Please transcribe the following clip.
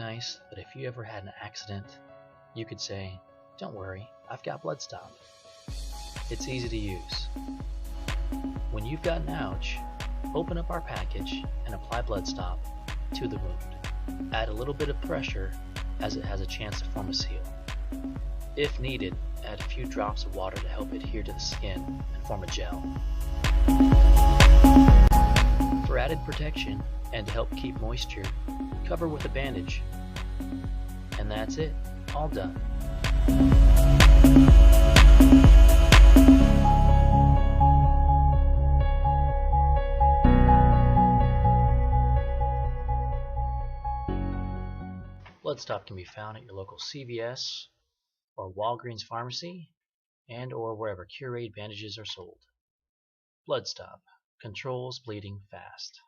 nice that if you ever had an accident, you could say, "Don't worry, I've got BloodSTOP." It's easy to use. When you've got an ouch, open up our package and apply BloodSTOP to the wound. Add a little bit of pressure as it has a chance to form a seal. If needed, add a few drops of water to help adhere to the skin and form a gel. For added protection and to help keep moisture, cover with a bandage. And that's it, all done. BloodSTOP can be found at your local CVS or Walgreens pharmacy and or wherever Curate bandages are sold. BloodSTOP controls bleeding fast.